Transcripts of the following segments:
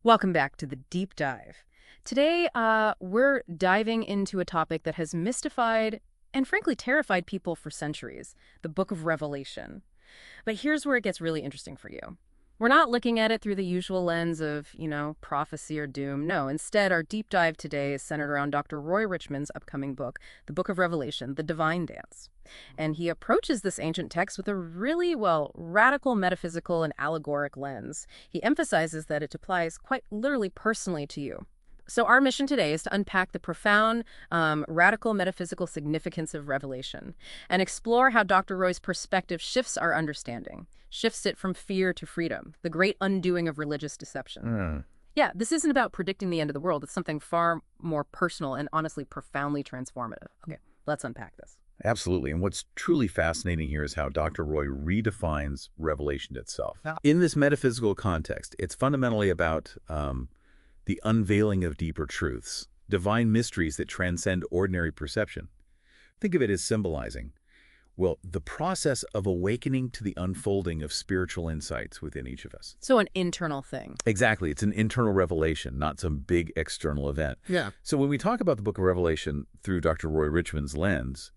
Welcome back to the deep dive. Today, we're diving into a topic that has mystified and frankly terrified people for centuries, the Book of Revelation. But here's where it gets really interesting for you. We're not looking at it through the usual lens of, prophecy or doom. No, instead, our deep dive today is centered around Dr. Roy Richmond's upcoming book, The Book of Revelation, The Divine Dance. And he approaches this ancient text with a really, radical metaphysical and allegoric lens. He emphasizes that it applies quite literally personally to you. So our mission today is to unpack the profound, radical metaphysical significance of Revelation and explore how Dr. Roy's perspective shifts our understanding, shifts it from fear to freedom, the great undoing of religious deception. Yeah, this isn't about predicting the end of the world. It's something far more personal and honestly profoundly transformative. Okay, let's unpack this. Absolutely. And what's truly fascinating here is how Dr. Roy redefines Revelation itself. In this metaphysical context, it's fundamentally about the unveiling of deeper truths, divine mysteries that transcend ordinary perception. Think of it as symbolizing. Well, the process of awakening to the unfolding of spiritual insights within each of us. So an internal thing. Exactly. It's an internal revelation, not some big external event. Yeah. So when we talk about the Book of Revelation through Dr. Roy Richmond's lens,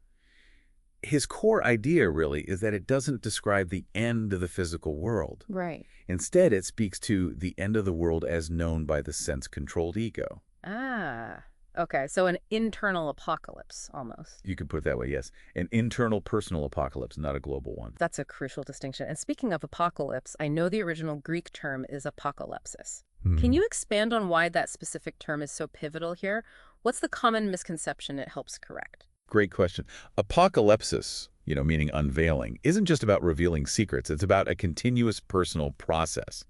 his core idea really is that it doesn't describe the end of the physical world. Right. Instead, it speaks to the end of the world as known by the sense-controlled ego. Ah, okay. So an internal apocalypse, almost. You could put it that way, yes. An internal personal apocalypse, not a global one. That's a crucial distinction. And speaking of apocalypse, I know the original Greek term is apocalypsis. Can you expand on why that specific term is so pivotal here? What's the common misconception it helps correct? Great question. Apocalypsis, meaning unveiling, isn't just about revealing secrets. It's about a continuous personal process.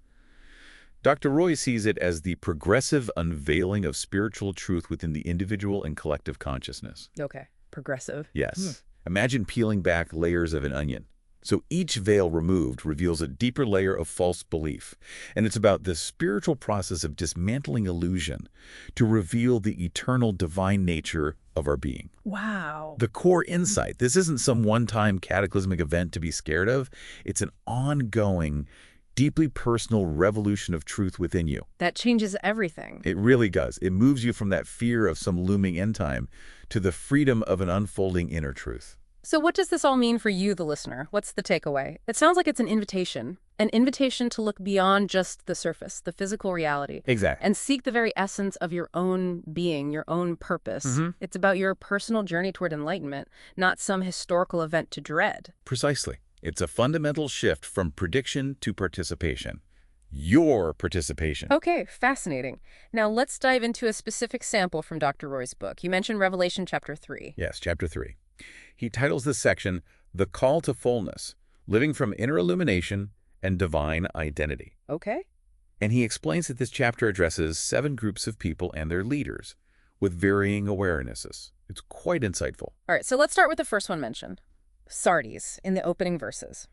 Dr. Roy sees it as the progressive unveiling of spiritual truth within the individual and collective consciousness. Okay, progressive. Yes. Imagine peeling back layers of an onion. So each veil removed reveals a deeper layer of false belief. And it's about the spiritual process of dismantling illusion to reveal the eternal divine nature of our being. Wow. The core insight. This isn't some one-time cataclysmic event to be scared of. It's an ongoing, deeply personal revolution of truth within you. That changes everything. It really does. It moves you from that fear of some looming end time to the freedom of an unfolding inner truth. So what does this all mean for you, the listener? What's the takeaway? It sounds like it's an invitation to look beyond just the surface, the physical reality. Exactly. And seek the very essence of your own being, your own purpose. It's about your personal journey toward enlightenment, not some historical event to dread. Precisely. It's a fundamental shift from prediction to participation. Your participation. Okay, fascinating. Now let's dive into a specific sample from Dr. Roy's book. You mentioned Revelation chapter 3. Yes, chapter 3. He titles this section, The Call to Fullness, Living from Inner Illumination and Divine Identity. Okay. And he explains that this chapter addresses 7 groups of people and their leaders with varying awarenesses. It's quite insightful. All right, so let's start with the first one mentioned, Sardis, in the opening verses.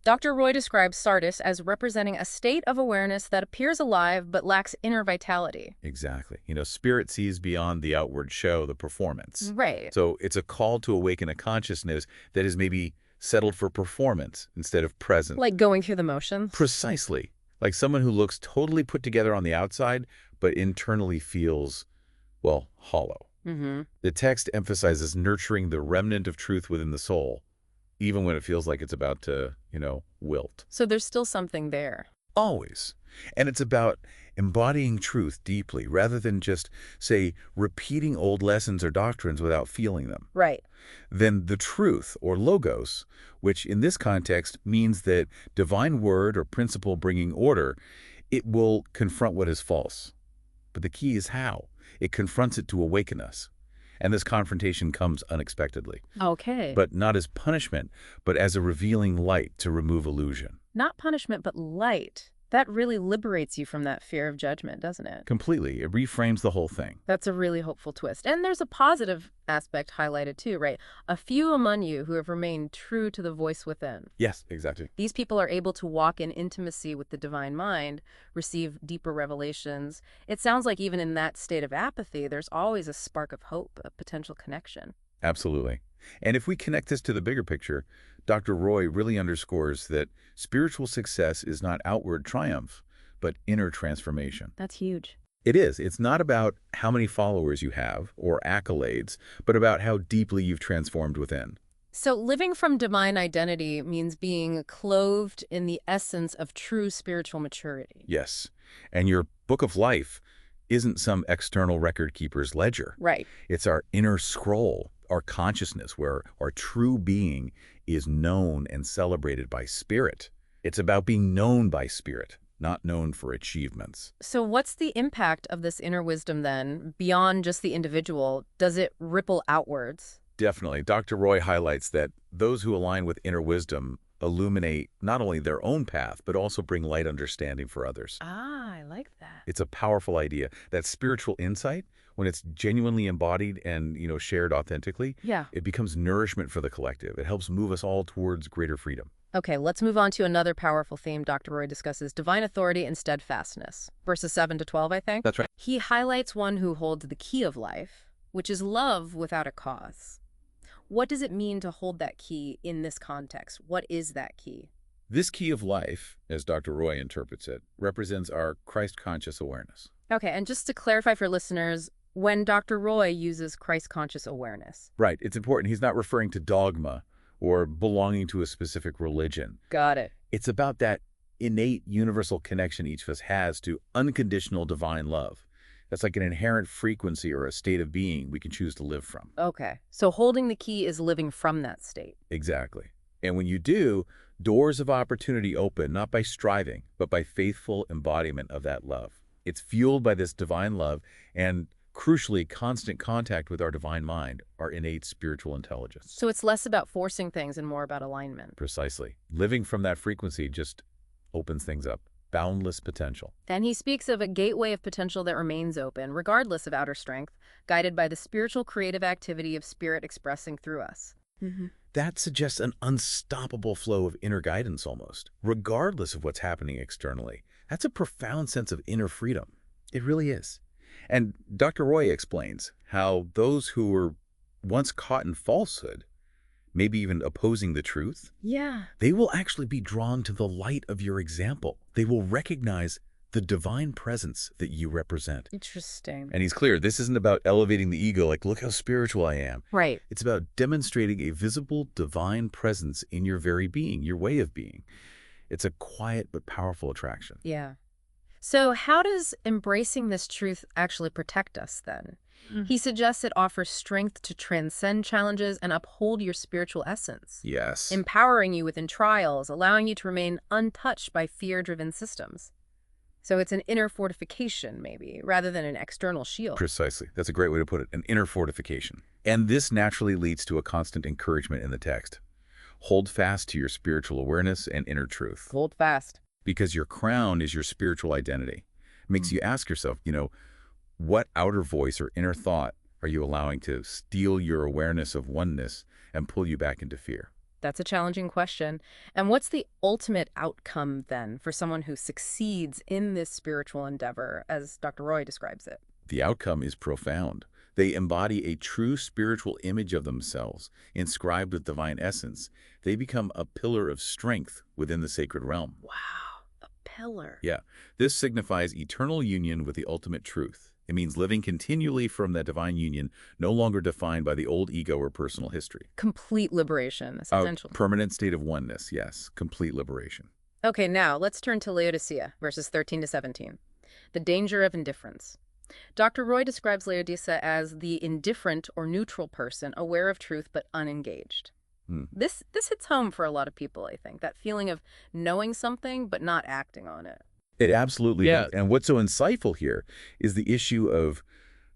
Dr. Roy describes Sardis as representing a state of awareness that appears alive but lacks inner vitality. Exactly. Spirit sees beyond the outward show, the performance. Right. So it's a call to awaken a consciousness that is maybe settled for performance instead of presence. Like going through the motions? Precisely. Like someone who looks totally put together on the outside, but internally feels, hollow. The text emphasizes nurturing the remnant of truth within the soul, even when it feels like it's about to, wilt. So there's still something there. Always. And it's about embodying truth deeply, rather than just, say, repeating old lessons or doctrines without feeling them. Right. Then the truth, or logos, which in this context means that divine word or principle bringing order, it will confront what is false. But the key is how. It confronts it to awaken us. And this confrontation comes unexpectedly. Okay. But not as punishment, but as a revealing light to remove illusion. Not punishment, but light. That really liberates you from that fear of judgment, doesn't it? Completely. It reframes the whole thing. That's a really hopeful twist. And there's a positive aspect highlighted too, right? A few among you who have remained true to the voice within. Yes, exactly. These people are able to walk in intimacy with the divine mind, receive deeper revelations. It sounds like even in that state of apathy, there's always a spark of hope, a potential connection. Absolutely. And if we connect this to the bigger picture, Dr. Roy really underscores that spiritual success is not outward triumph, but inner transformation. That's huge. It is. It's not about how many followers you have or accolades, but about how deeply you've transformed within. So living from divine identity means being clothed in the essence of true spiritual maturity. Yes. And your book of life isn't some external record keeper's ledger. Right. It's our inner scroll, our consciousness, where our true being is known and celebrated by spirit. It's about being known by spirit, not known for achievements. So what's the impact of this inner wisdom then, beyond just the individual? Does it ripple outwards? Definitely. Dr. Roy highlights that those who align with inner wisdom illuminate not only their own path, but also bring light understanding for others. Ah, I like that. It's a powerful idea. That spiritual insight, when it's genuinely embodied and, shared authentically, Yeah. it becomes nourishment for the collective. It helps move us all towards greater freedom. Okay, let's move on to another powerful theme Dr. Roy discusses, divine authority and steadfastness. Verses 7 to 12, I think. That's right. He highlights one who holds the key of life, which is love without a cause. What does it mean to hold that key in this context? What is that key? This key of life, as Dr. Roy interprets it, represents our Christ-conscious awareness. Okay, and just to clarify for listeners, when Dr. Roy uses Christ-conscious awareness. Right. It's important. He's not referring to dogma or belonging to a specific religion. Got it. It's about that innate universal connection each of us has to unconditional divine love. That's like an inherent frequency or a state of being we can choose to live from. Okay, so holding the key is living from that state. Exactly. And when you do, doors of opportunity open, not by striving, but by faithful embodiment of that love. It's fueled by this divine love and, crucially, constant contact with our divine mind, our innate spiritual intelligence. So it's less about forcing things and more about alignment. Precisely. Living from that frequency just opens things up. Boundless potential. And he speaks of a gateway of potential that remains open, regardless of outer strength, guided by the spiritual creative activity of spirit expressing through us. That suggests an unstoppable flow of inner guidance almost, regardless of what's happening externally. That's a profound sense of inner freedom. It really is. And Dr. Roy explains how those who were once caught in falsehood, maybe even opposing the truth, Yeah. they will actually be drawn to the light of your example. They will recognize the divine presence that you represent. Interesting. And he's clear, this isn't about elevating the ego, like, look how spiritual I am. Right. It's about demonstrating a visible divine presence in your very being, your way of being. It's a quiet but powerful attraction. Yeah. So how does embracing this truth actually protect us then? He suggests it offers strength to transcend challenges and uphold your spiritual essence, Yes. empowering you within trials, allowing you to remain untouched by fear-driven systems. So it's an inner fortification, maybe, rather than an external shield. Precisely. That's a great way to put it, an inner fortification. And this naturally leads to a constant encouragement in the text. Hold fast to your spiritual awareness and inner truth. Hold fast. Because your crown is your spiritual identity. It makes you ask yourself, what outer voice or inner thought are you allowing to steal your awareness of oneness and pull you back into fear? That's a challenging question. And what's the ultimate outcome then for someone who succeeds in this spiritual endeavor, as Dr. Roy describes it? The outcome is profound. They embody a true spiritual image of themselves, inscribed with divine essence. They become a pillar of strength within the sacred realm. Wow, a pillar. Yeah, this signifies eternal union with the ultimate truth. It means living continually from that divine union, no longer defined by the old ego or personal history. Complete liberation, A essential. permanent state of oneness, yes. Complete liberation. Okay, now let's turn to Laodicea, verses 13 to 17. The danger of indifference. Dr. Roy describes Laodicea as the indifferent or neutral person, aware of truth but unengaged. This hits home for a lot of people, I think, that feeling of knowing something but not acting on it. It absolutely does. And what's so insightful here is the issue of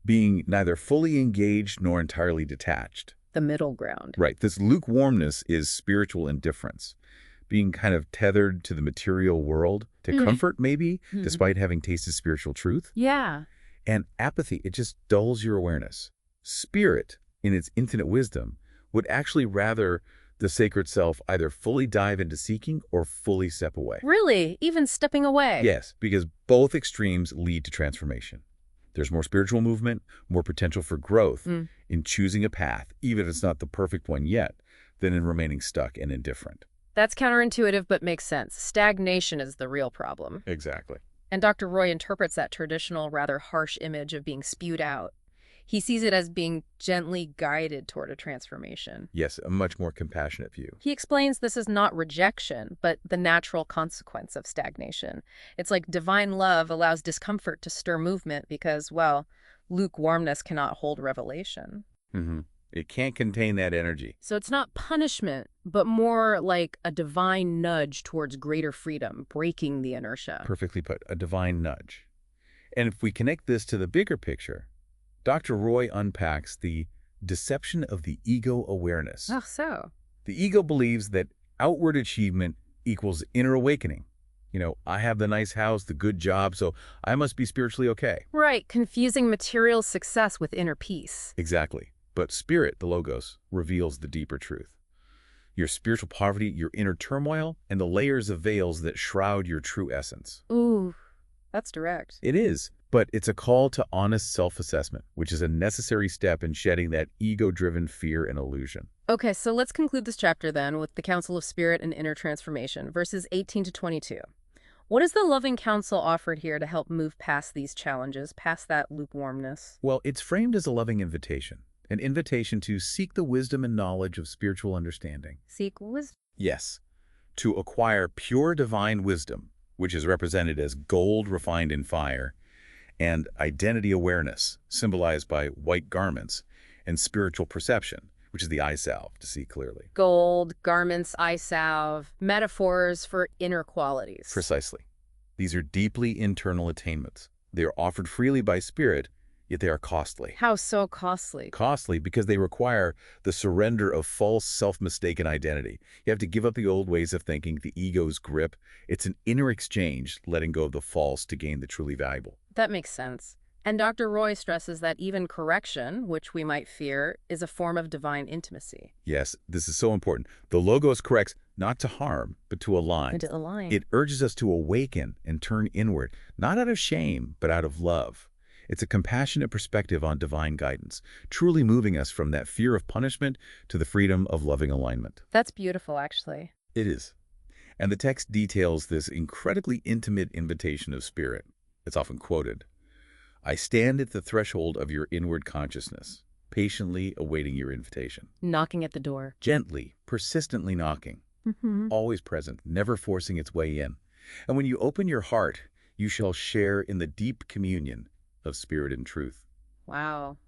being neither fully engaged nor entirely detached. The middle ground. Right. This lukewarmness is spiritual indifference, being kind of tethered to the material world, to comfort maybe, despite having tasted spiritual truth. Yeah. And apathy, it just dulls your awareness. Spirit, in its infinite wisdom, would actually rather the sacred self either fully dive into seeking or fully step away. Really? Even stepping away? Yes, because both extremes lead to transformation. There's more spiritual movement, more potential for growth in choosing a path, even if it's not the perfect one yet, than in remaining stuck and indifferent. That's counterintuitive but makes sense. Stagnation is the real problem. Exactly. And Dr. Roy interprets that traditional, rather harsh image of being spewed out. He sees it as being gently guided toward a transformation. Yes, a much more compassionate view. He explains this is not rejection, but the natural consequence of stagnation. It's like divine love allows discomfort to stir movement because, well, lukewarmness cannot hold revelation. Hmm. It can't contain that energy. So it's not punishment, but more like a divine nudge towards greater freedom, breaking the inertia. Perfectly put, a divine nudge. And if we connect this to the bigger picture, Dr. Roy unpacks the deception of the ego awareness. Oh, so? The ego believes that outward achievement equals inner awakening. You know, I have the nice house, the good job, so I must be spiritually okay. Right, confusing material success with inner peace. Exactly. But spirit, the logos, reveals the deeper truth. Your spiritual poverty, your inner turmoil, and the layers of veils that shroud your true essence. Ooh, that's direct. It is, but it's a call to honest self-assessment, which is a necessary step in shedding that ego-driven fear and illusion. Okay, so let's conclude this chapter then with the counsel of spirit and inner transformation, verses 18 to 22. What is the loving counsel offered here to help move past these challenges, past that lukewarmness? Well, it's framed as a loving invitation. An invitation to seek the wisdom and knowledge of spiritual understanding. Seek wisdom. Yes, to acquire pure divine wisdom, which is represented as gold refined in fire, and identity awareness, symbolized by white garments, and spiritual perception, which is the eye salve to see clearly. Gold, garments, eye salve, metaphors for inner qualities. Precisely. These are deeply internal attainments. They are offered freely by spirit, yet they are costly. How so costly? Costly because they require the surrender of false, self-mistaken identity. You have to give up the old ways of thinking, the ego's grip. It's an inner exchange, letting go of the false to gain the truly valuable. That makes sense. And Dr. Roy stresses that even correction, which we might fear, is a form of divine intimacy. Yes, this is so important. The logos corrects not to harm, but to align. And to align. It urges us to awaken and turn inward, not out of shame, but out of love. It's a compassionate perspective on divine guidance, truly moving us from that fear of punishment to the freedom of loving alignment. That's beautiful, actually. It is. And the text details this incredibly intimate invitation of spirit. It's often quoted. I stand at the threshold of your inward consciousness, patiently awaiting your invitation. Knocking at the door. Gently, persistently knocking. Always present, never forcing its way in. And when you open your heart, you shall share in the deep communion of spirit and truth. Wow.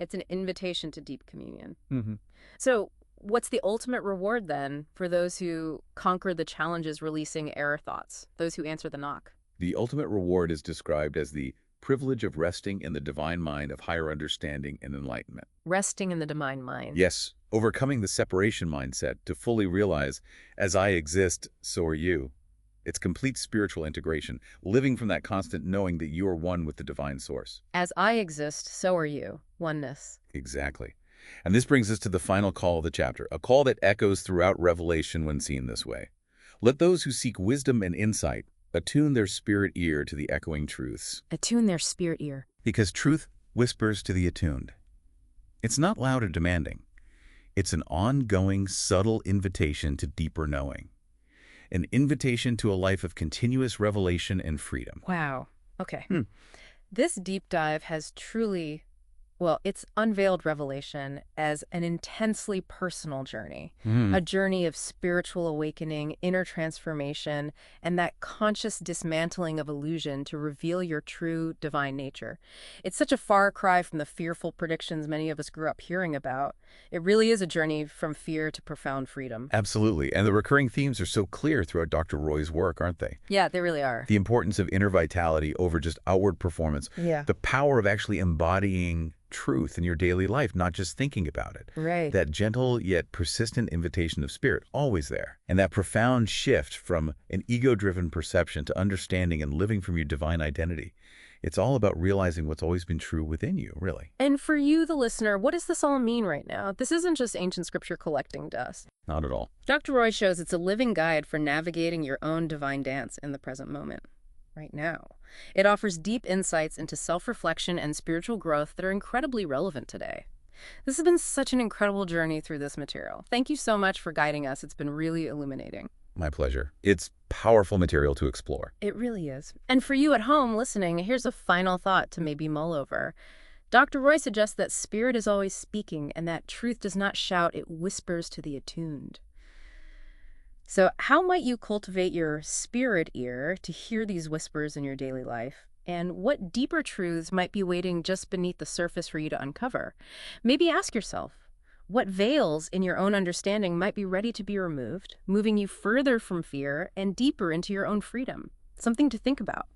It's an invitation to deep communion. Mm-hmm. So what's the ultimate reward then for those who conquer the challenges releasing error thoughts, those who answer the knock? The ultimate reward is described as the privilege of resting in the divine mind of higher understanding and enlightenment. Resting in the divine mind. Yes, overcoming the separation mindset to fully realize, as I exist, so are you. It's complete spiritual integration, living from that constant knowing that you are one with the divine source. As I exist, so are you. Oneness. Exactly. And this brings us to the final call of the chapter, a call that echoes throughout Revelation when seen this way. Let those who seek wisdom and insight attune their spirit ear to the echoing truths. Attune their spirit ear. Because truth whispers to the attuned. It's not loud or demanding. It's an ongoing, subtle invitation to deeper knowing. An invitation to a life of continuous revelation and freedom. Wow. Okay. This deep dive has truly, well, it's unveiled revelation as an intensely personal journey, a journey of spiritual awakening, inner transformation, and that conscious dismantling of illusion to reveal your true divine nature. It's such a far cry from the fearful predictions many of us grew up hearing about. It really is a journey from fear to profound freedom. Absolutely. And the recurring themes are so clear throughout Dr. Roy's work, aren't they? Yeah, they really are. The importance of inner vitality over just outward performance. Yeah. The power of actually embodying truth in your daily life, not just thinking about it. Right. That gentle yet persistent invitation of spirit, always there. And that profound shift from an ego-driven perception to understanding and living from your divine identity. It's all about realizing what's always been true within you, really. And for you, the listener, what does this all mean right now? This isn't just ancient scripture collecting dust. Not at all. Dr. Roy shows it's a living guide for navigating your own divine dance in the present moment. Right now. It offers deep insights into self-reflection and spiritual growth that are incredibly relevant today. This has been such an incredible journey through this material. Thank you so much for guiding us. It's been really illuminating. My pleasure. It's powerful material to explore. It really is. And for you at home listening, here's a final thought to maybe mull over. Dr. Roy suggests that spirit is always speaking and that truth does not shout, it whispers to the attuned. So how might you cultivate your spirit ear to hear these whispers in your daily life? And what deeper truths might be waiting just beneath the surface for you to uncover? Maybe ask yourself, what veils in your own understanding might be ready to be removed, moving you further from fear and deeper into your own freedom? Something to think about.